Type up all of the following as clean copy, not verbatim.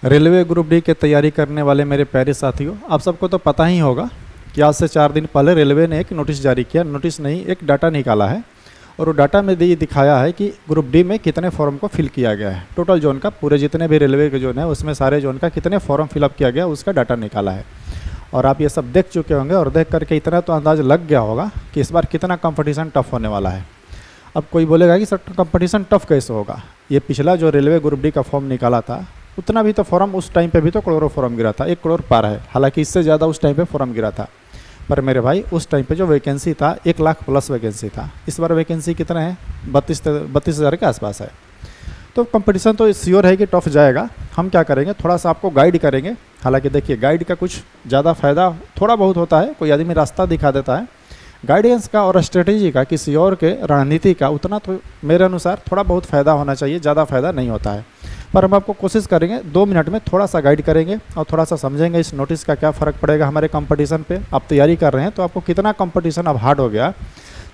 Railway group D की तैयारी करने वाले मेरे प्यारे साथियों, आप सबको तो पता ही होगा कि आज से 4 दिन पहले रेलवे ने एक नोटिस जारी किया। नोटिस नहीं, एक डाटा निकाला है और वो डाटा में ये दिखाया है कि ग्रुप डी में कितने फॉर्म को फिल किया गया है। टोटल जोन का, पूरे जितने भी रेलवे के जोन है उसमें सारे जोन का कितने फॉर्म फिलअप किया गया उसका डाटा निकाला है। और आप ये सब देख चुके होंगे और देख करके इतना तो अंदाज़ लग गया होगा कि इस बार कितना कंपटीशन टफ होने वाला है। अब कोई बोलेगा कि सर कंपटीशन टफ कैसे होगा, ये पिछला जो रेलवे ग्रुप डी का फॉर्म निकाला था उतना भी तो फॉर्म उस टाइम पे भी तो करोड़ों फॉर्म गिरा था, 1 करोड़ पार है। हालांकि इससे ज़्यादा उस टाइम पे फॉर्म गिरा था, पर मेरे भाई उस टाइम पे जो वैकेंसी था 1 लाख प्लस वैकेंसी था। इस बार वैकेंसी कितना है, 32 हज़ार के आसपास है। तो कंपटीशन तो श्योर है कि टफ जाएगा। हम क्या करेंगे, थोड़ा सा आपको गाइड करेंगे। हालांकि देखिए, गाइड का कुछ ज़्यादा फ़ायदा थोड़ा बहुत होता है, कोई आदमी रास्ता दिखा देता है। गाइडेंस का और स्ट्रेटेजी का, किसी और के रणनीति का उतना तो मेरे अनुसार थोड़ा बहुत फ़ायदा होना चाहिए, ज़्यादा फ़ायदा नहीं होता है। पर हम आपको कोशिश करेंगे 2 मिनट में थोड़ा सा गाइड करेंगे और थोड़ा सा समझेंगे इस नोटिस का क्या फ़र्क पड़ेगा हमारे कंपटीशन पे। आप तैयारी कर रहे हैं तो आपको कितना कंपटीशन अब हार्ड हो गया,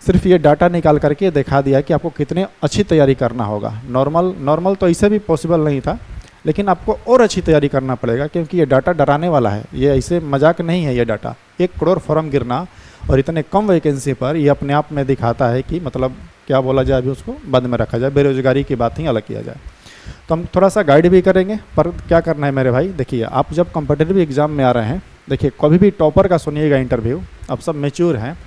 सिर्फ ये डाटा निकाल करके दिखा दिया कि आपको कितनी अच्छी तैयारी करना होगा। नॉर्मल तो इससे भी पॉसिबल नहीं था, लेकिन आपको और अच्छी तैयारी करना पड़ेगा क्योंकि ये डाटा डराने वाला है। ये ऐसे मजाक नहीं है। ये डाटा 1 करोड़ फॉर्म गिरना और इतने कम वैकेंसी पर, ये अपने आप में दिखाता है कि मतलब क्या बोला जाए, अभी उसको बंद में रखा जाए, बेरोजगारी की बात ही अलग किया जाए। तो हम थोड़ा सा गाइड भी करेंगे। पर क्या करना है मेरे भाई, देखिए आप जब कॉम्पिटिटिव एग्जाम में आ रहे हैं, देखिए कभी भी टॉपर का सुनिएगा इंटरव्यू। अब सब मैच्योर हैं,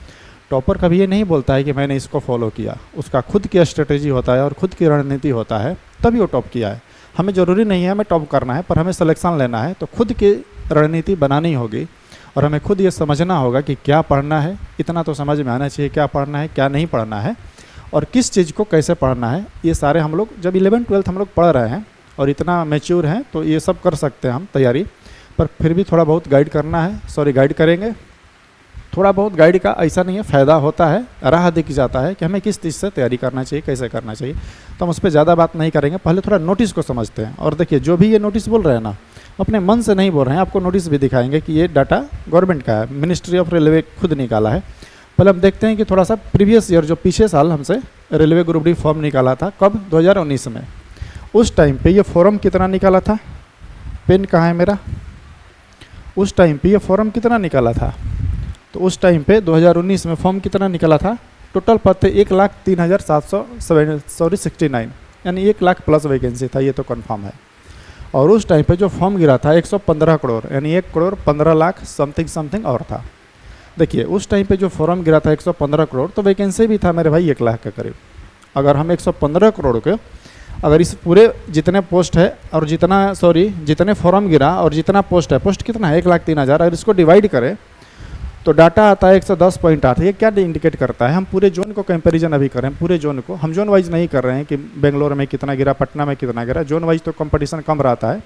टॉपर कभी ये नहीं बोलता है कि मैंने इसको फॉलो किया। उसका खुद की स्ट्रेटेजी होता है और खुद की रणनीति होता है, तभी वो टॉप किया है। हमें ज़रूरी नहीं है हमें टॉप करना है, पर हमें सिलेक्शन लेना है तो खुद की रणनीति बनानी होगी और हमें खुद ये समझना होगा कि क्या पढ़ना है। इतना तो समझ में आना चाहिए क्या पढ़ना है, क्या नहीं पढ़ना है और किस चीज़ को कैसे पढ़ना है। ये सारे हम लोग जब 11th-12th हम लोग पढ़ रहे हैं और इतना मैच्योर हैं तो ये सब कर सकते हैं हम तैयारी। पर फिर भी थोड़ा बहुत गाइड करना है, गाइड करेंगे। थोड़ा बहुत गाइड का ऐसा नहीं है, फ़ायदा होता है, राह दिख जाता है कि हमें किस चीज़ से तैयारी करना चाहिए, कैसे करना चाहिए। तो हम उस पर ज़्यादा बात नहीं करेंगे, पहले थोड़ा नोटिस को समझते हैं। और देखिए, जो भी ये नोटिस बोल रहे हैं ना, अपने मन से नहीं बोल रहे हैं, आपको नोटिस भी दिखाएंगे कि ये डाटा गवर्नमेंट का है, मिनिस्ट्री ऑफ रेलवे खुद निकाला है। पहले हम देखते हैं कि थोड़ा सा प्रीवियस ईयर, जो पिछले साल हमसे रेलवे ग्रुप डी फॉर्म निकाला था, कब, 2019 में। उस टाइम पे ये फॉर्म कितना निकाला था, पेन कहाँ है मेरा, उस टाइम पे ये फॉर्म कितना निकाला था। तो उस टाइम पे 2019 में फॉर्म कितना निकला था, टोटल पद थे 1,03,769, यानी 1 लाख प्लस वैकेंसी था, ये तो कंफर्म है। और उस टाइम पे जो फॉर्म गिरा था 115 करोड़, यानी 1 करोड़ 15 लाख समथिंग और था। देखिए उस टाइम पे जो फॉर्म गिरा था 115 करोड़, तो वैकेंसी भी था मेरे भाई 1 लाख के करीब। अगर हम 115 करोड़ के, अगर इस पूरे जितने पोस्ट है और जितने फॉर्म गिरा और जितना पोस्ट है, पोस्ट कितना है 1,03,000, अगर इसको डिवाइड करें तो डाटा आता है 110.8। ये क्या इंडिकेट करता है, हम पूरे जोन को कंपैरिजन अभी करें, पूरे जोन को हम जोन वाइज नहीं कर रहे हैं कि बेंगलोर में कितना गिरा, पटना में कितना गिरा। जोन वाइज तो कंपटीशन कम रहता है,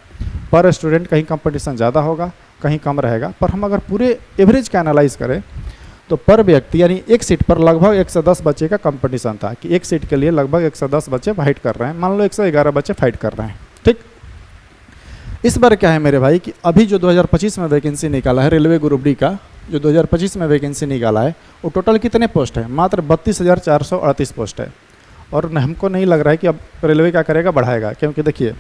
पर स्टूडेंट कहीं कंपटीशन ज़्यादा होगा, कहीं कम रहेगा। पर हम अगर पूरे एवरेज का एनालाइज करें तो पर व्यक्ति, यानी एक सीट पर लगभग 110 बच्चे का कंपटीशन था, कि एक सीट के लिए लगभग 110 बच्चे फाइट कर रहे हैं। मान लो 111 बच्चे फाइट कर रहे हैं, ठीक। इस बार क्या है मेरे भाई कि अभी जो 2025 में वैकेंसी निकाला है रेलवे ग्रुप डी का, जो 2025 में वैकेंसी निकाला है, वो टोटल कितने पोस्ट है, मात्र 32,438 पोस्ट है। और हमको नहीं लग रहा है कि अब रेलवे क्या करेगा, बढ़ाएगा। क्योंकि देखिए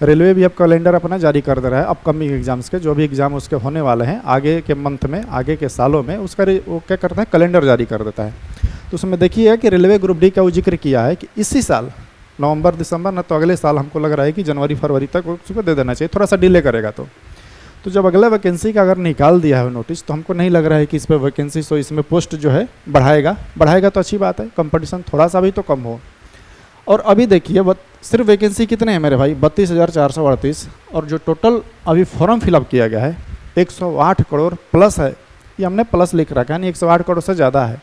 रेलवे भी अब कैलेंडर अपना जारी कर दे रहा है अपकमिंग एग्जाम्स के, जो भी एग्ज़ाम उसके होने वाले हैं आगे के मंथ में, आगे के सालों में, उसका वो क्या करता है, कैलेंडर जारी कर देता है। तो उसमें देखिए कि रेलवे ग्रुप डी का वो जिक्र किया है कि इसी साल नवंबर दिसंबर, न तो अगले साल, हमको लग रहा है कि जनवरी फरवरी तक उसको दे देना चाहिए, थोड़ा सा डिले करेगा तो जब अगला वैकेंसी का अगर निकाल दिया है नोटिस, तो हमको नहीं लग रहा है कि इस पर वैकेंसी, सो इसमें पोस्ट जो है बढ़ाएगा तो अच्छी बात है, कंपटीशन थोड़ा सा भी तो कम हो। और अभी देखिए सिर्फ वैकेंसी कितने हैं मेरे भाई, 32,438, और जो टोटल अभी फॉर्म फिलअप किया गया है 108 करोड़ प्लस है। ये हमने प्लस लिख रखा है, यानी 108 करोड़ से ज़्यादा है।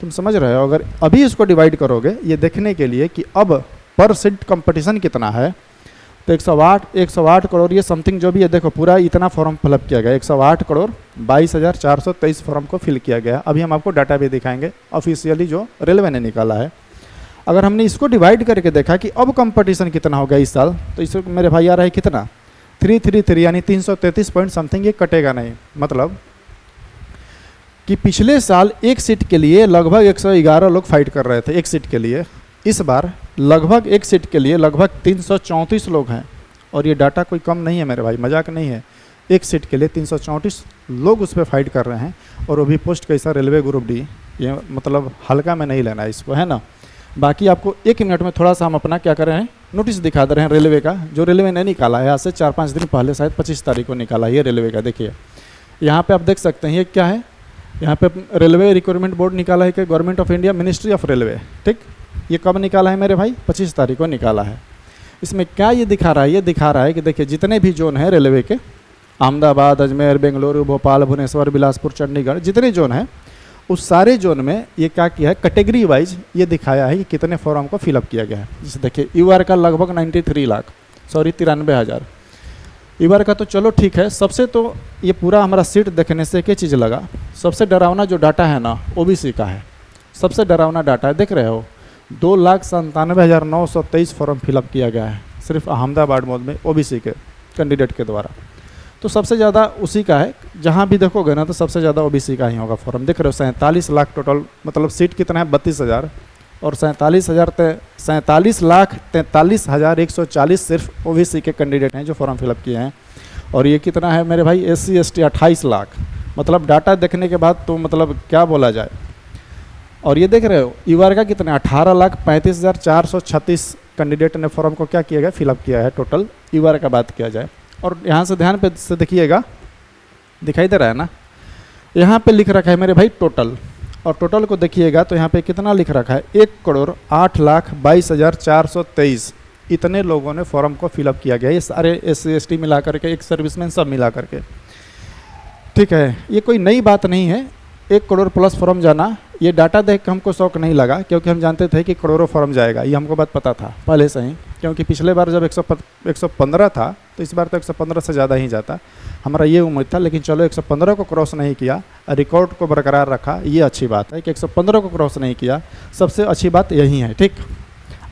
तुम समझ रहे हो, अगर अभी इसको डिवाइड करोगे ये देखने के लिए कि अब पर सीट कंपटीशन कितना है, तो 108 करोड़ ये समथिंग जो भी है, देखो पूरा इतना फॉर्म फिलअप किया गया, 108 करोड़ 22,423 फॉर्म को फिल किया गया। अभी हम आपको डाटा भी दिखाएंगे ऑफिशियली जो रेलवे ने निकाला है। अगर हमने इसको डिवाइड करके देखा कि अब कंपटीशन कितना होगा इस साल, तो इसको मेरे भाई आ रहा है कितना, 333, यानी 333 पॉइंट समथिंग, ये कटेगा नहीं। मतलब कि पिछले साल एक सीट के लिए लगभग 111 लोग फाइट कर रहे थे एक सीट के लिए, इस बार लगभग एक सीट के लिए लगभग 334 लोग हैं और ये डाटा कोई कम नहीं है मेरे भाई, मजाक नहीं है। एक सीट के लिए 334 लोग उस पर फाइट कर रहे हैं, और वो भी पोस्ट कैसा, रेलवे ग्रुप डी। ये मतलब हल्का में नहीं लेना है इसको, है ना। बाकी आपको 1 मिनट में थोड़ा सा हम अपना क्या कर रहे हैं, नोटिस दिखा दे रहे हैं रेलवे का, जो रेलवे ने निकाला है आज से 4-5 दिन पहले, शायद 25 तारीख को निकाला है ये रेलवे का। देखिए यहाँ पे आप देख सकते हैं ये क्या है, यहाँ पे रेलवे रिक्रूटमेंट बोर्ड निकाला है कि government of India, ministry of railway, ठीक। ये कब निकाला है मेरे भाई, 25 तारीख को निकाला है। इसमें क्या ये दिखा रहा है, ये दिखा रहा है कि देखिए जितने भी जोन है रेलवे के, अहमदाबाद, अजमेर, बेंगलुरु, भोपाल, भुवनेश्वर, बिलासपुर, चंडीगढ़, जितने जोन हैं उस सारे जोन में ये क्या किया है, कैटेगरी वाइज ये दिखाया है कि कितने फॉर्म को फिलअप किया गया है। जैसे देखिए यूआर का लगभग 93,000 यूआर का तो चलो ठीक है। सबसे तो ये पूरा हमारा सीट देखने से क्या चीज़ लगा, सबसे डरावना जो डाटा है ना ओबीसी का है, सबसे डरावना डाटा है। देख रहे हो 2,97,923 फॉर्म फिलअप किया गया है सिर्फ अहमदाबाद मोड में ओबीसी के कैंडिडेट के द्वारा। तो सबसे ज़्यादा उसी का है, जहाँ भी देखोगे ना तो सबसे ज़्यादा ओबीसी का ही होगा फॉर्म। देख रहे हो 47 लाख टोटल, मतलब सीट कितना है 32,000, और 47,43,43,140 सिर्फ ओबीसी के कैंडिडेट हैं जो फॉर्म फिलअप किए हैं। और ये कितना है मेरे भाई, SC ST 28 लाख। मतलब डाटा देखने के बाद तो मतलब क्या बोला जाए। और ये देख रहे हो यूआर का कितना, 18,35,436 कैंडिडेट ने फॉर्म को क्या किया गया, फिलअप किया है टोटल यूआर का बात किया जाए। और यहाँ से ध्यान पे से देखिएगा, दिखाई दे रहा है ना, यहाँ पे लिख रखा है मेरे भाई टोटल, और टोटल को देखिएगा तो यहाँ पे कितना लिख रखा है, 1,08,22,423 इतने लोगों ने फॉर्म को फिलअप किया गया। ये सारे SC ST मिला करके, एक सर्विसमैन सब मिला करके, ठीक है। ये कोई नई बात नहीं है, 1 करोड़ प्लस फॉर्म जाना। ये डाटा देख के हमको शौक नहीं लगा, क्योंकि हम जानते थे कि करोड़ों फॉर्म जाएगा, ये हमको बात पता था पहले से ही। क्योंकि पिछले बार जब 115 था तो इस बार तो 115 से ज़्यादा ही जाता, हमारा ये उम्मीद था। लेकिन चलो 115 को क्रॉस नहीं किया, रिकॉर्ड को बरकरार रखा, ये अच्छी बात है कि 115 को क्रॉस नहीं किया, सबसे अच्छी बात यही है, ठीक।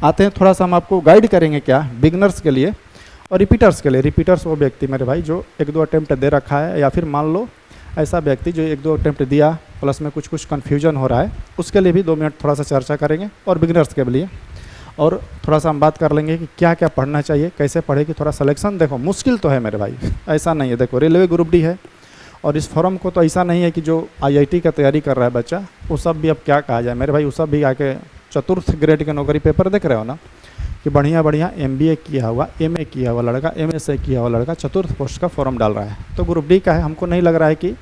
आते हैं थोड़ा सा हम आपको गाइड करेंगे क्या, बिगनर्स के लिए और रिपीटर्स के लिए। रिपीटर्स वो व्यक्ति मेरे भाई जो 1-2 अटैम्प्ट दे रखा है, या फिर मान लो ऐसा व्यक्ति जो 1-2 अटैम्प्ट दिया प्लस में कुछ कन्फ्यूजन हो रहा है, उसके लिए भी 2 मिनट थोड़ा सा चर्चा करेंगे, और बिगनर्स के लिए। और थोड़ा सा हम बात कर लेंगे कि क्या क्या पढ़ना चाहिए, कैसे पढ़े कि थोड़ा सिलेक्शन। देखो मुश्किल तो है मेरे भाई, ऐसा नहीं है। देखो रेलवे ग्रुप डी है, और इस फॉर्म को तो ऐसा नहीं है कि जो IIT का तैयारी कर रहा है बच्चा, वो सब भी अब क्या कहा जाए मेरे भाई, वो सब भी आके 4th ग्रेड के नौकरी पेपर देख रहे हो ना, कि बढ़िया बढ़िया MBA किया हुआ, MA किया हुआ लड़का, MSc किया हुआ लड़का 4th पोस्ट का फॉर्म डाल रहा है। तो ग्रुप डी का है, हमको नहीं लग रहा है कि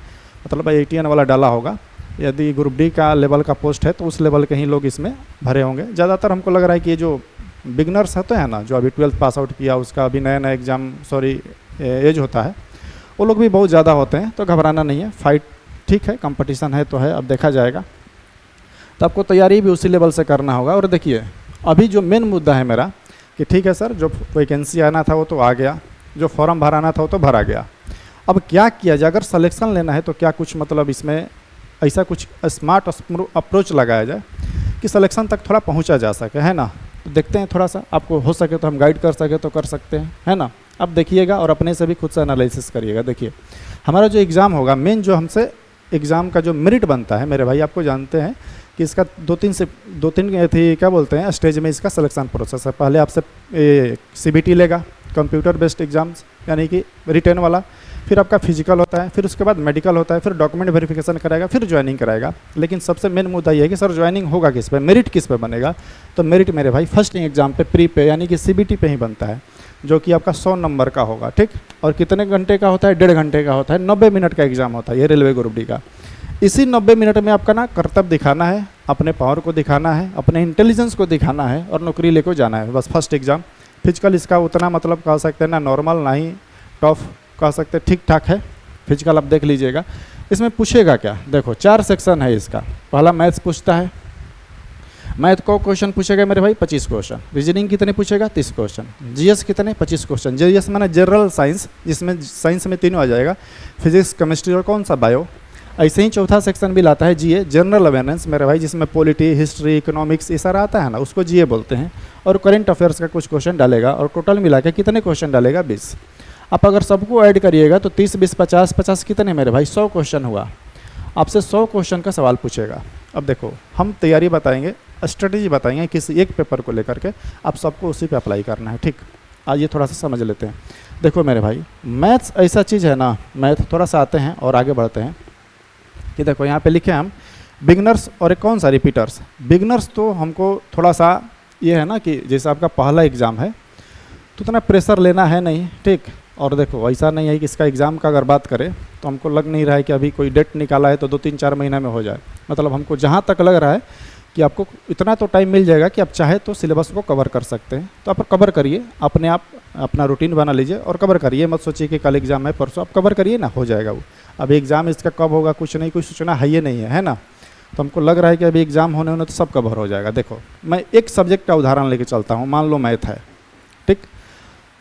मतलब IITN वाला डाला होगा। यदि ग्रुप डी का लेवल का पोस्ट है तो उस लेवल के ही लोग इसमें भरे होंगे। ज़्यादातर हमको लग रहा है कि ये जो बिगनर्स होते हैं ना, जो अभी 12th पास आउट किया, उसका अभी नया एग्ज़ाम एज होता है, वो लोग भी बहुत ज़्यादा होते हैं। तो घबराना नहीं है, फाइट ठीक है, कंपटीशन है तो है, अब देखा जाएगा। तो आपको तैयारी भी उसी लेवल से करना होगा। और देखिए अभी जो मेन मुद्दा है मेरा कि ठीक है सर, जो वैकेंसी आना था वो तो आ गया, जो फॉर्म भराना था वो तो भरा गया। अब क्या किया जाए, अगर सिलेक्शन लेना है तो क्या कुछ मतलब इसमें ऐसा कुछ स्मार्ट अप्रोच लगाया जाए कि सिलेक्शन तक थोड़ा पहुंचा जा सके, है ना। तो देखते हैं थोड़ा सा, आपको हो सके तो हम गाइड कर सके तो कर सकते हैं, है ना। अब देखिएगा और अपने से भी खुद से एनालिसिस करिएगा। देखिए हमारा जो एग्ज़ाम होगा, मेन जो हमसे एग्ज़ाम का जो मेरिट बनता है मेरे भाई, आपको जानते हैं कि इसका 2-3 थी क्या बोलते हैं स्टेज में इसका सिलेक्शन प्रोसेस है। पहले आपसे CBT लेगा, कंप्यूटर बेस्ड एग्जाम्स, यानी कि रिटर्न वाला, फिर आपका फिजिकल होता है, फिर उसके बाद मेडिकल होता है, फिर डॉक्यूमेंट वेरिफिकेशन कराएगा, फिर ज्वाइनिंग कराएगा। लेकिन सबसे मेन मुद्दा ये है कि सर ज्वाइनिंग होगा किस पे, मेरिट किस पे बनेगा। तो मेरिट मेरे भाई फर्स्ट एग्जाम पे, प्री पे यानी कि CBT पे ही बनता है, जो कि आपका 100 नंबर का होगा, ठीक। और कितने घंटे का होता है, 1.5 घंटे का होता है, 90 मिनट का एग्जाम होता है ये रेलवे ग्रुप डी का। इसी 90 मिनट में आपका ना कर्तव्य दिखाना है, अपने पावर को दिखाना है, अपने इंटेलिजेंस को दिखाना है, और नौकरी लेकर जाना है, बस फर्स्ट एग्जाम। फिजिकल इसका उतना मतलब कह सकते हैं ना नॉर्मल, ना ही टफ कह सकते, ठीक ठाक है फिजिकल। आप देख लीजिएगा इसमें पूछेगा क्या, देखो 4 सेक्शन है इसका। पहला मैथ्स पूछता है, मैथ को क्वेश्चन पूछेगा मेरे भाई 25 क्वेश्चन। रीजनिंग कितने पूछेगा, 30 क्वेश्चन। GS कितने, 25 क्वेश्चन। GS माने जनरल साइंस, जिसमें साइंस में तीनों आ जाएगा, फिजिक्स, केमिस्ट्री और कौन सा बायो। ऐसे ही चौथा सेक्शन भी लाता है GA, जनरल अवेयरनेस मेरे भाई, जिसमें पॉलिटी, हिस्ट्री, इकोनॉमिक्स ये सारा आता है ना, उसको GA बोलते हैं। और करंट अफेयर्स का कुछ क्वेश्चन डालेगा, और टोटल मिला के कितने क्वेश्चन डालेगा, 20। आप अगर सबको ऐड करिएगा तो 30, 20, 50, 50 कितने मेरे भाई, 100 क्वेश्चन हुआ। आपसे 100 क्वेश्चन का सवाल पूछेगा। अब देखो हम तैयारी बताएंगे, स्ट्रेटेजी बताएंगे किसी एक पेपर को लेकर के, आप सबको उसी पे अप्लाई करना है, ठीक। आइए थोड़ा सा समझ लेते हैं। देखो मेरे भाई, मैथ्स ऐसा चीज़ है ना, मैथ थोड़ा सा आते हैं और आगे बढ़ते हैं कि देखो यहाँ पे लिखे हम बिगनर्स और एक कौन सा रिपीटर्स। बिगनर्स तो हमको थोड़ा सा ये है ना कि जैसे आपका पहला एग्ज़ाम है तो उतना प्रेशर लेना है नहीं, ठीक। और देखो ऐसा नहीं है कि इसका एग्ज़ाम का अगर बात करें तो हमको लग नहीं रहा है कि अभी कोई डेट निकाला है तो 2-3-4 महीना में हो जाए। मतलब हमको जहाँ तक लग रहा है कि आपको इतना तो टाइम मिल जाएगा कि आप चाहे तो सिलेबस को कवर कर सकते हैं। तो आप कवर करिए, अपने आप अपना रूटीन बना लीजिए और कवर करिए, मत सोचिए कि कल एग्ज़ाम है परसों, आप कवर करिए ना, हो जाएगा वो। अभी एग्ज़ाम इसका कब होगा कुछ नहीं, कुछ सूचना है ये नहीं है ना। तो हमको लग रहा है कि अभी एग्ज़ाम होने तो सब कवर हो जाएगा। देखो मैं एक सब्जेक्ट का उदाहरण लेके चलता हूँ, मान लो मैथ है, ठीक।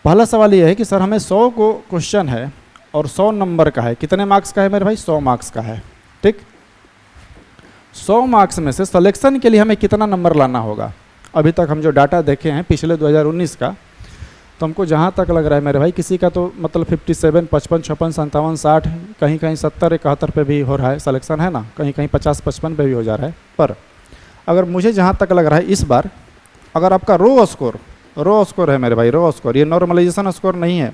पहला सवाल ये है कि सर हमें 100 को क्वेश्चन है और 100 नंबर का है, कितने मार्क्स का है मेरे भाई, 100 मार्क्स का है, ठीक। 100 मार्क्स में से सिलेक्शन के लिए हमें कितना नंबर लाना होगा। अभी तक हम जो डाटा देखे हैं पिछले 2019 का, तो हमको जहाँ तक लग रहा है मेरे भाई किसी का तो मतलब 57, 55, 56, 57, 60, कहीं कहीं 70, 71 पे भी हो रहा है सिलेक्शन, है ना, कहीं कहीं 50, 55 पे भी हो जा रहा है। पर अगर मुझे जहाँ तक लग रहा है इस बार अगर आपका रो स्कोर है मेरे भाई, रो स्कोर, ये नॉर्मलाइजेशन स्कोर नहीं है।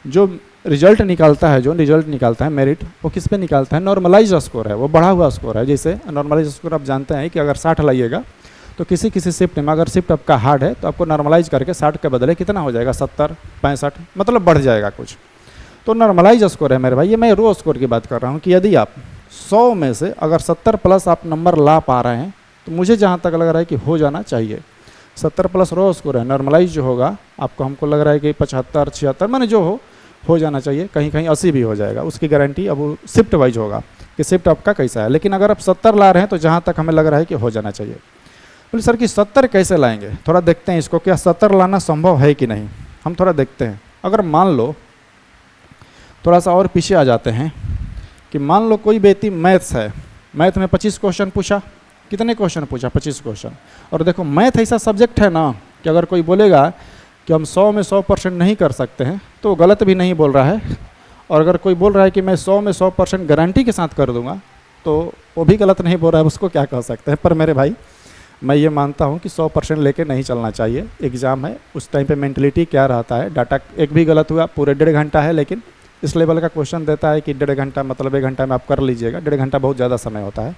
जो रिजल्ट निकालता है मेरिट, वो किस पे निकालता है, नॉर्मलाइज स्कोर है, वो बढ़ा हुआ स्कोर है। जैसे नॉर्मलाइज स्कोर आप जानते हैं कि अगर 60 लाइएगा तो किसी शिफ्ट में अगर शिफ्ट आपका हार्ड है तो आपको नॉर्मलाइज करके 60 के बदले कितना हो जाएगा, 70, 65, मतलब बढ़ जाएगा कुछ। तो नॉर्मलाइज स्कोर है मेरे भाई। ये मैं रो स्कोर की बात कर रहा हूँ कि यदि आप 100 में से अगर 70 प्लस आप नंबर ला पा रहे हैं तो मुझे जहाँ तक लग रहा है कि हो जाना चाहिए। 70 प्लस रो स्कोर है, नॉर्मलाइज जो होगा आपको हमको लग रहा है कि 75, 76 मैंने जो हो जाना चाहिए, कहीं कहीं 80 भी हो जाएगा। उसकी गारंटी अब वो शिफ्ट वाइज होगा कि शिफ्ट आपका कैसा है। लेकिन अगर आप 70 ला रहे हैं तो जहाँ तक हमें लग रहा है कि हो जाना चाहिए। बोले सर कि 70 कैसे लाएंगे, थोड़ा देखते हैं इसको, क्या 70 लाना संभव है कि नहीं, हम थोड़ा देखते हैं। अगर मान लो थोड़ा सा और पीछे आ जाते हैं कि मान लो कोई व्यक्ति मैथ्स है, मैथ में 25 क्वेश्चन पूछा, कितने क्वेश्चन पूछा, 25 क्वेश्चन। और देखो मैथ ऐसा सब्जेक्ट है ना कि अगर कोई बोलेगा कि हम 100 में 100% नहीं कर सकते हैं तो गलत भी नहीं बोल रहा है, और अगर कोई बोल रहा है कि मैं 100 में 100% गारंटी के साथ कर दूंगा तो वो भी गलत नहीं बोल रहा है, उसको क्या कह सकते हैं। पर मेरे भाई मैं ये मानता हूँ कि 100% लेके नहीं चलना चाहिए। एग्ज़ाम है, उस टाइम पे मेंटलिटी क्या रहता है, डाटा एक भी गलत हुआ पूरे 1.5 घंटा है, लेकिन इस लेवल का क्वेश्चन देता है कि 1.5 घंटा मतलब 1 घंटा में आप कर लीजिएगा। 1.5 घंटा बहुत ज़्यादा समय होता है।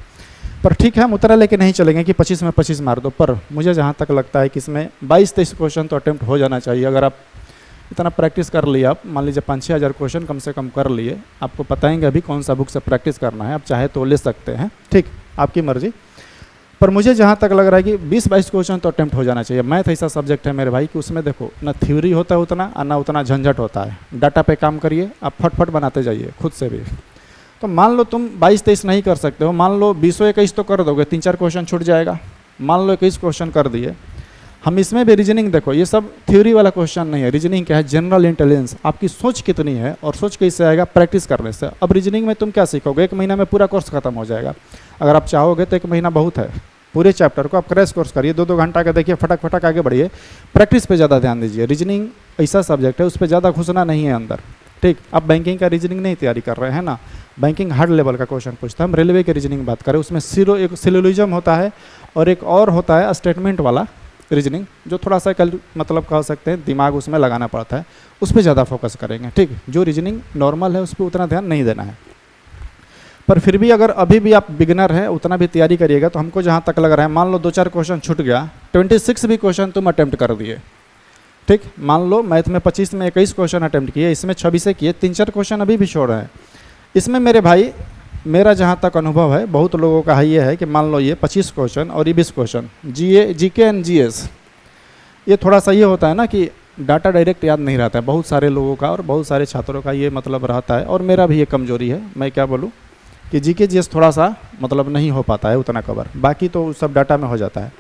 पर ठीक है, हम उतना लेके नहीं चलेंगे कि 25 में 25 मार दो। पर मुझे जहाँ तक लगता है कि इसमें 22-23 क्वेश्चन तो अटेम्प्ट हो जाना चाहिए। अगर आप इतना प्रैक्टिस कर लिया, आप मान लीजिए 5-6 हज़ार क्वेश्चन कम से कम कर लिए, आपको बताएंगे अभी कौन सा बुक से प्रैक्टिस करना है, आप चाहे तो ले सकते हैं, ठीक, आपकी मर्जी। पर मुझे जहाँ तक लग रहा है कि 20-22 क्वेश्चन तो अटेम्प्ट हो जाना चाहिए। मैथ ऐसा सब्जेक्ट है मेरे भाई कि उसमें देखो ना थ्योरी होता है उतना और ना उतना झंझट होता है। डाटा पे काम करिए, आप फटफट बनाते जाइए खुद से भी। तो मान लो तुम 22-23 नहीं कर सकते हो, मान लो 20-21 तो कर दोगे, 3-4 क्वेश्चन छूट जाएगा। मान लो 21 क्वेश्चन कर दिए। हम इसमें भी रीजनिंग देखो, ये सब थ्योरी वाला क्वेश्चन नहीं है। रीजनिंग क्या है, जनरल इंटेलिजेंस, आपकी सोच कितनी है और सोच कैसे आएगा, प्रैक्टिस करने से। अब रीजनिंग में तुम क्या सीखोगे, 1 महीना में पूरा कोर्स खत्म हो जाएगा। अगर आप चाहोगे तो 1 महीना बहुत है, पूरे चैप्टर को आप क्रैश कोर्स करिए, 2-2 घंटा का देखिए, फटक फटक आगे बढ़िए। प्रैक्टिस पे ज़्यादा ध्यान दीजिए। रीजनिंग ऐसा सब्जेक्ट है, उस पर ज़्यादा घुसना नहीं है अंदर, ठीक। आप बैंकिंग का रीजनिंग नहीं तैयारी कर रहे हैं ना, बैंकिंग हार्ड लेवल का क्वेश्चन पूछता है। हम रेलवे के रीजनिंग बात करें, उसमें एक सिलोजिज्म होता है और एक और होता है स्टेटमेंट वाला रीजनिंग, जो थोड़ा सा मतलब कह सकते हैं दिमाग उसमें लगाना पड़ता है, उस पर ज़्यादा फोकस करेंगे, ठीक। जो रीजनिंग नॉर्मल है उस पर उतना ध्यान नहीं देना है। पर फिर भी अगर अभी भी आप बिगिनर हैं, उतना भी तैयारी करिएगा तो हमको जहाँ तक लग रहा है, मान लो 2-4 क्वेश्चन छूट गया, 26 भी क्वेश्चन तुम अटेम्प्ट कर दिए, ठीक। मान लो मैथ में 25 में 21 क्वेश्चन अटेम्प्ट किए, इसमें 26 किए, 3-4 क्वेश्चन अभी भी छोड़ रहे हैं। इसमें मेरे भाई मेरा जहाँ तक अनुभव है, बहुत लोगों का ये है कि मान लो ये 25 क्वेश्चन और ये 20 क्वेश्चन जीके एंड जीएस, ये थोड़ा सा ये होता है ना कि डाटा डायरेक्ट याद नहीं रहता है बहुत सारे लोगों का और बहुत सारे छात्रों का ये मतलब रहता है। और मेरा भी ये कमजोरी है, मैं क्या बोलूँ कि जीके जीएस थोड़ा सा मतलब नहीं हो पाता है उतना कवर, बाकी तो सब डाटा में हो जाता है।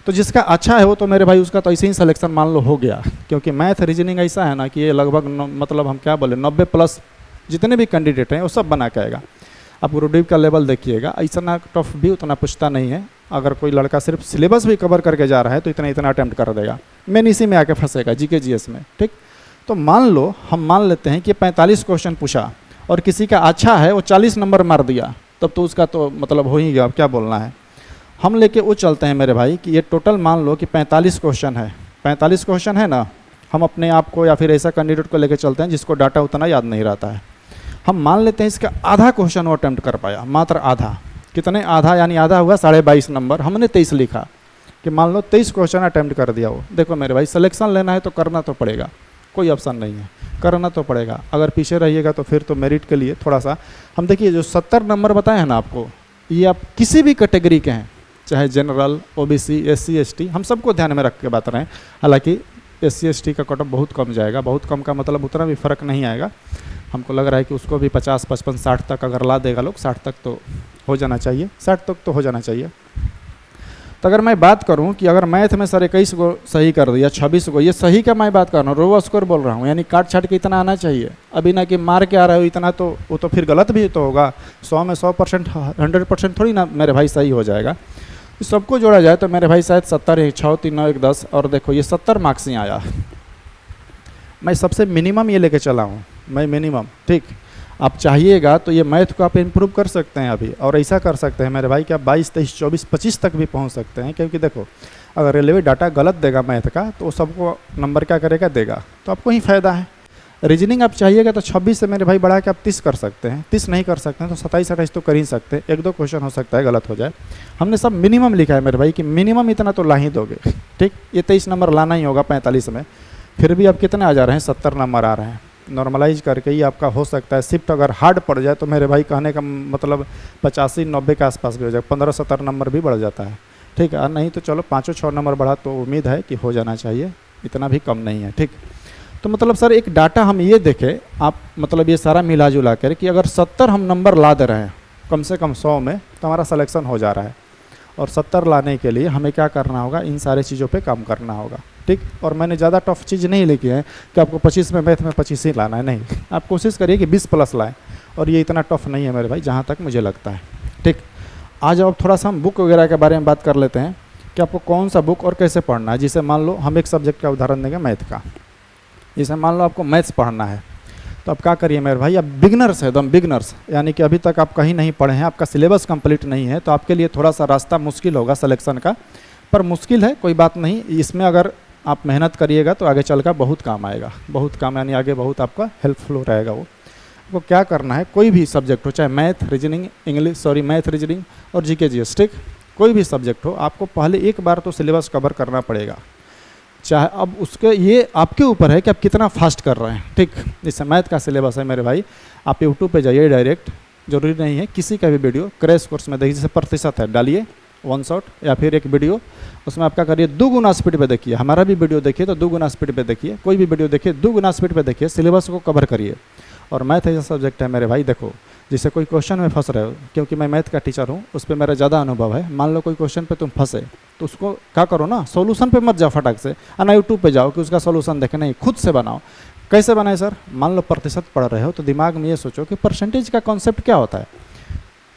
तो जिसका अच्छा है वो तो मेरे भाई उसका तो ऐसे ही सिलेक्शन मान लो हो गया, क्योंकि मैथ रीजनिंग ऐसा है ना कि ये लगभग मतलब हम क्या बोले 90+ जितने भी कैंडिडेट हैं वो सब बना के आएगा। आप ग्रुप का लेवल देखिएगा, ऐसा ना टफ भी उतना पूछता नहीं है। अगर कोई लड़का सिर्फ सिलेबस भी कवर करके जा रहा है तो इतना अटैम्प्ट कर देगा, मेन इसी में आके फंसेगा जीके जीएस में, ठीक। तो मान लो हम मान लेते हैं कि 45 क्वेश्चन पूछा और किसी का अच्छा है वो 40 नंबर मार दिया, तब तो उसका तो मतलब हो ही गया, अब क्या बोलना है। हम लेके वो चलते हैं मेरे भाई कि ये टोटल मान लो कि 45 क्वेश्चन है, 45 क्वेश्चन है ना, हम अपने आप को या फिर ऐसा कैंडिडेट को लेकर चलते हैं जिसको डाटा उतना याद नहीं रहता है। हम मान लेते हैं इसका आधा क्वेश्चन वो अटैम्प्ट कर पाया, मात्र आधा। कितने आधा, यानी आधा हुआ 22.5 नंबर, हमने 23 लिखा कि मान लो 23 क्वेश्चन अटैम्प्ट कर दिया वो। देखो मेरे भाई, सिलेक्शन लेना है तो करना तो पड़ेगा, कोई ऑप्शन नहीं है, करना तो पड़ेगा। अगर पीछे रहिएगा तो फिर तो मेरिट के लिए थोड़ा सा हम देखिए, जो 70 नंबर बताए हैं ना आपको, ये आप किसी भी कैटेगरी के हैं, चाहे जनरल, ओबीसी, एससी, एसटी, हम सबको ध्यान में रख के बात रहे हैं। हालांकि एससी एसटी का कट ऑफ बहुत कम जाएगा, बहुत कम का मतलब उतना भी फ़र्क नहीं आएगा। हमको लग रहा है कि उसको भी 50, 55, 60 तक अगर ला देगा लोग, 60 तक तो हो जाना चाहिए, 60 तक तो हो जाना चाहिए। तो अगर मैं बात करूं कि अगर मैथ में सर 21 को सही कर दिया, 26 को, ये सही का मैं बात कर रहा हूँ, रो स्कोर बोल रहा हूँ, यानी काट छाट के इतना आना चाहिए। अभी ना कि मार के आ रहे हो इतना, तो वो तो फिर गलत भी तो होगा। 100 में 100%, 100% थोड़ी ना मेरे भाई सही हो जाएगा। सबको जोड़ा जाए तो मेरे भाई शायद 70, 6, 3, 9, 1, 10, और देखो ये 70 मार्क्स ही आया। मैं सबसे मिनिमम ये लेके चला हूँ, मैं मिनिमम, ठीक। आप चाहिएगा तो ये मैथ को आप इम्प्रूव कर सकते हैं अभी, और ऐसा कर सकते हैं मेरे भाई कि आप 22, 23, 24, 25 तक भी पहुंच सकते हैं। क्योंकि देखो, अगर रेलवे डाटा गलत देगा मैथ का तो सबको नंबर क्या करेगा, देगा, तो आपको ही फ़ायदा है। रीजनिंग आप चाहिएगा तो 26 से मेरे भाई बढ़ा के आप 30 कर सकते हैं, 30 नहीं कर सकते हैं तो 27, 28 तो कर ही सकते हैं। 1-2 क्वेश्चन हो सकता है गलत हो जाए। हमने सब मिनिमम लिखा है मेरे भाई कि मिनिमम इतना तो ला ही दोगे, ठीक। ये 23 नंबर लाना ही होगा 45 में, फिर भी आप कितने आ जा रहे हैं, 70 नंबर आ रहे हैं। नॉर्मलाइज करके ही आपका हो सकता है। शिफ्ट अगर हार्ड पड़ जाए तो मेरे भाई कहने का मतलब 85-90 के आसपास भी हो जाए, 15-17 नंबर भी बढ़ जाता है, ठीक है। नहीं तो चलो 5-6 नंबर बढ़ा तो उम्मीद है कि हो जाना चाहिए, इतना भी कम नहीं है, ठीक। तो मतलब सर एक डाटा हम ये देखें, आप मतलब ये सारा मिला जुला कर कि अगर 70 हम नंबर ला दे रहे हैं कम से कम 100 में, तो हमारा सिलेक्शन हो जा रहा है। और 70 लाने के लिए हमें क्या करना होगा, इन सारे चीज़ों पे काम करना होगा, ठीक। और मैंने ज़्यादा टफ चीज़ नहीं लिखी है कि आपको 25 में मैथ में 25 ही लाना है, नहीं। आप कोशिश करिए कि 20+ लाएँ, और ये इतना टफ नहीं है मेरे भाई, जहाँ तक मुझे लगता है, ठीक। आज अब थोड़ा सा हम बुक वगैरह के बारे में बात कर लेते हैं कि आपको कौन सा बुक और कैसे पढ़ना है। जिसे मान लो हम एक सब्जेक्ट का उदाहरण देंगे, मैथ का। जैसे मान लो आपको मैथ्स पढ़ना है, तो आप क्या करिए मेरे भाई, आप बिगनर्स है, एकदम बिगनर्स, यानी कि अभी तक आप कहीं नहीं पढ़े हैं, आपका सिलेबस कंप्लीट नहीं है, तो आपके लिए थोड़ा सा रास्ता मुश्किल होगा सिलेक्शन का। पर मुश्किल है, कोई बात नहीं, इसमें अगर आप मेहनत करिएगा तो आगे चल कर बहुत काम आएगा, बहुत काम, यानी आगे बहुत आपका हेल्पफुल रहेगा वो। आपको क्या करना है, कोई भी सब्जेक्ट हो, चाहे मैथ, रीजनिंग, मैथ, रीजनिंग और जीके जीएस, ठीक, कोई भी सब्जेक्ट हो, आपको पहले एक बार तो सिलेबस कवर करना पड़ेगा। चाहे अब उसके ये आपके ऊपर है कि आप कितना फास्ट कर रहे हैं, ठीक। जैसे मैथ का सिलेबस है मेरे भाई, आप यूट्यूब पे जाइए डायरेक्ट, जरूरी नहीं है किसी का भी वीडियो, क्रैश कोर्स में देखिए, जैसे प्रतिशत है, डालिए 1 शॉट या फिर एक वीडियो, उसमें आप क्या करिए, 2 गुना स्पीड पे देखिए। हमारा भी वीडियो देखिए तो 2 गुना स्पीड पे देखिए, कोई भी वीडियो देखिए 2 गुना स्पीड पे देखिए, सिलेबस को कवर करिए। और मैथ ऐसा सब्जेक्ट है मेरे भाई, देखो जैसे कोई क्वेश्चन में फंस रहे हो, क्योंकि मैं मैथ का टीचर हूँ, उस पर मेरा ज़्यादा अनुभव है। मान लो कोई क्वेश्चन पे तुम फंसे, तो उसको क्या करो ना, सोल्यूशन पे मत जाओ फटाक से, ना यूट्यूब पे जाओ कि उसका सोल्यूशन देखे, नहीं, खुद से बनाओ। कैसे बनाए सर, मान लो प्रतिशत पढ़ रहे हो तो दिमाग में ये सोचो कि परसेंटेज का कॉन्सेप्ट क्या होता है,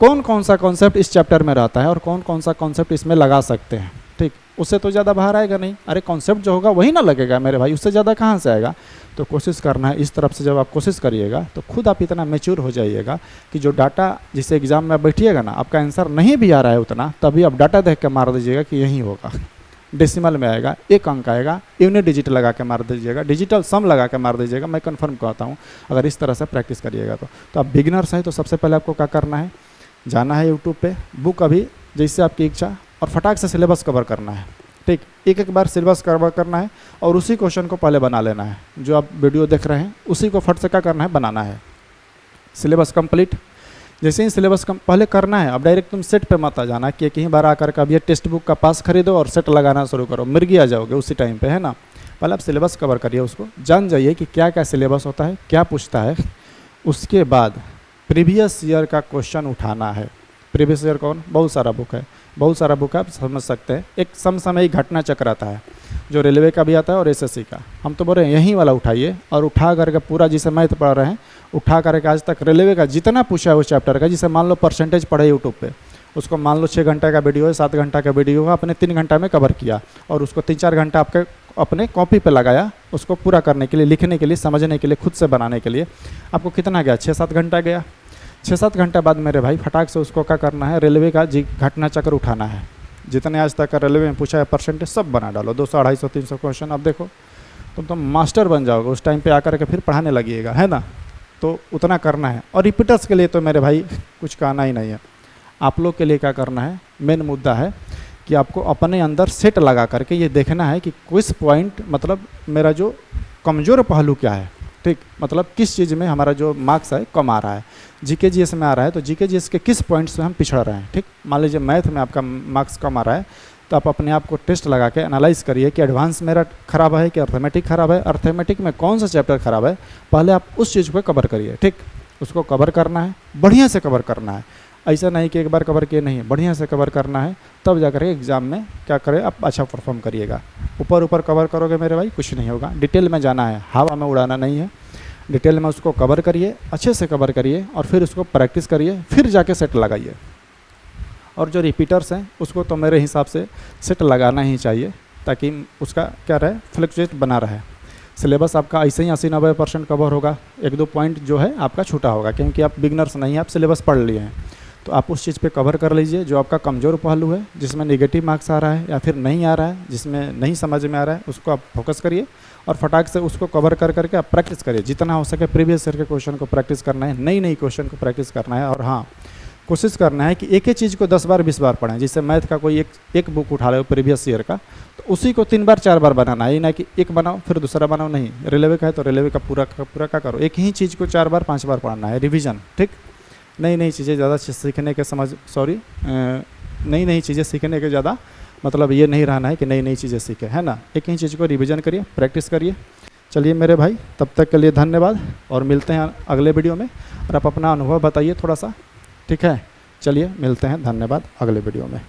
कौन कौन सा कॉन्सेप्ट इस चैप्टर में रहता है और कौन कौन सा कॉन्सेप्ट इसमें लगा सकते हैं, ठीक। उससे तो ज़्यादा बाहर आएगा नहीं, अरे कॉन्सेप्ट जो होगा वही ना लगेगा मेरे भाई, उससे ज़्यादा कहाँ से आएगा। तो कोशिश करना है इस तरफ से, जब आप कोशिश करिएगा तो खुद आप इतना मैच्योर हो जाइएगा कि जो डाटा, जिसे एग्जाम में बैठिएगा ना, आपका आंसर नहीं भी आ रहा है उतना, तभी आप डाटा देख के मार दीजिएगा कि यही होगा, डेसिमल में आएगा, 1 अंक आएगा, यूनिट डिजिट लगा के मार दीजिएगा, डिजिटल सम लगा के मार दीजिएगा। मैं कन्फर्म कहता हूँ, अगर इस तरह से प्रैक्टिस करिएगा तो आप बिगिनर्स हैं, तो सबसे पहले आपको क्या करना है, जाना है यूट्यूब पे, बुक अभी जैसे आपकी इच्छा, और फटाक से सिलेबस कवर करना है, ठीक। एक बार सिलेबस कवर करना है और उसी क्वेश्चन को पहले बना लेना है, जो आप वीडियो देख रहे हैं उसी को फट से क्या करना है, बनाना है। सिलेबस कंप्लीट, जैसे ही सिलेबस पहले करना है, अब डायरेक्ट तुम सेट पे मत आ जाना कि कहीं बार आकर के अब ये टेक्स्ट बुक का पास खरीदो और सेट लगाना शुरू करो, मिर्गी आ जाओगे उसी टाइम पे, है ना। पहले आप सिलेबस कवर करिए, उसको जान जाइए कि क्या क्या सिलेबस होता है, क्या पूछता है। उसके बाद प्रीवियस ईयर का क्वेश्चन उठाना है। प्रीवियस ईयर कौन, बहुत सारा बुक है, बहुत सारा बुक आप समझ सकते हैं। एक समसामयिक घटना चक्र आता है जो रेलवे का भी आता है और एसएससी का, हम तो बोल रहे हैं यही वाला उठाइए, और उठा करके पूरा, जिसे मैथ पढ़ रहे हैं, उठा करके आज तक रेलवे का जितना पूछा है उस चैप्टर का, जिसे मान लो परसेंटेज पढ़े यूट्यूब पे, उसको मान लो 6 घंटे का वीडियो है, 7 घंटा का वीडियो है, आपने 3 घंटा में कवर किया, और उसको 3-4 घंटा आपके अपने कॉपी पे लगाया, उसको पूरा करने के लिए, लिखने के लिए, समझने के लिए, खुद से बनाने के लिए। आपको कितना गया, 6-7 घंटा गया। 6-7 घंटे बाद मेरे भाई फटाक से उसको क्या करना है, रेलवे का घटना चक्र उठाना है, जितने आज तक का रेलवे में पूछा है परसेंटेज सब बना डालो, 200, 250, 300 क्वेश्चन। अब देखो तो मास्टर बन जाओगे, उस टाइम पे आकर के फिर पढ़ाने लगिएगा, है ना। तो उतना करना है। और रिपीटर्स के लिए तो मेरे भाई कुछ कहना ही नहीं है। आप लोग के लिए क्या करना है, मेन मुद्दा है कि आपको अपने अंदर सेट लगा करके ये देखना है कि किस पॉइंट, मतलब मेरा जो कमज़ोर पहलू क्या है, ठीक, मतलब किस चीज़ में हमारा जो मार्क्स है कम आ रहा है। जीके जीएस में आ रहा है तो जीके जीएस के किस पॉइंट से हम पिछड़ रहे हैं, ठीक। मान लीजिए मैथ में आपका मार्क्स कम आ रहा है, तो आप अपने आप को टेस्ट लगा के एनालाइज करिए कि एडवांस मेरा खराब है कि अर्थमेटिक खराब है, अर्थमेटिक में कौन सा चैप्टर खराब है, पहले आप उस चीज़ को कवर करिए, ठीक। उसको कवर करना है, बढ़िया से कवर करना है। ऐसा नहीं कि एक बार कवर किए नहीं, बढ़िया से कवर करना है, तब जाकर एग्ज़ाम में क्या करें आप अच्छा परफॉर्म करिएगा। ऊपर ऊपर कवर करोगे मेरे भाई कुछ नहीं होगा। डिटेल में जाना है, हवा में उड़ाना नहीं है। डिटेल में उसको कवर करिए, अच्छे से कवर करिए और फिर उसको प्रैक्टिस करिए, फिर जाके सेट लगाइए। और जो रिपीटर्स हैं उसको तो मेरे हिसाब से सेट लगाना ही चाहिए, ताकि उसका क्या रहे, फ्लक्चुएट बना रहे। सिलेबस आपका ऐसे ही 80-90% कवर होगा, 1-2 पॉइंट जो है आपका छूटा होगा, क्योंकि आप बिगनर्स नहीं हैं, आप सिलेबस पढ़ लिए हैं। तो आप उस चीज़ पे कवर कर लीजिए जो आपका कमज़ोर पहलू है, जिसमें नेगेटिव मार्क्स आ रहा है या फिर नहीं आ रहा है, जिसमें नहीं समझ में आ रहा है, उसको आप फोकस करिए और फटाक से उसको कवर कर करके आप प्रैक्टिस करिए। जितना हो सके प्रीवियस ईयर के क्वेश्चन को प्रैक्टिस करना है, नई नई क्वेश्चन को प्रैक्टिस करना है। और हाँ, कोशिश करना है कि एक ही चीज़ को 10 बार 20 बार पढ़ें। जैसे मैथ का कोई एक बुक उठा लो प्रीवियस ईयर का, तो उसी को 3 बार 4 बार बनाना है, ये ना कि एक बनाओ फिर दूसरा बनाओ, नहीं। रेलवे का है तो रेलवे का पूरा क्या करो, एक ही चीज़ को 4 बार 5 बार पढ़ना है, रिवीजन, ठीक। नई नई चीज़ें ज़्यादा सीखने के नई नई चीज़ें सीखने के ज़्यादा मतलब ये नहीं रहना है कि नई नई चीज़ें सीखें, है ना। एक ही चीज़ को रिवीजन करिए, प्रैक्टिस करिए। चलिए मेरे भाई, तब तक के लिए धन्यवाद और मिलते हैं अगले वीडियो में। और आप अपना अनुभव बताइए थोड़ा सा, ठीक है। चलिए मिलते हैं, धन्यवाद अगले वीडियो में।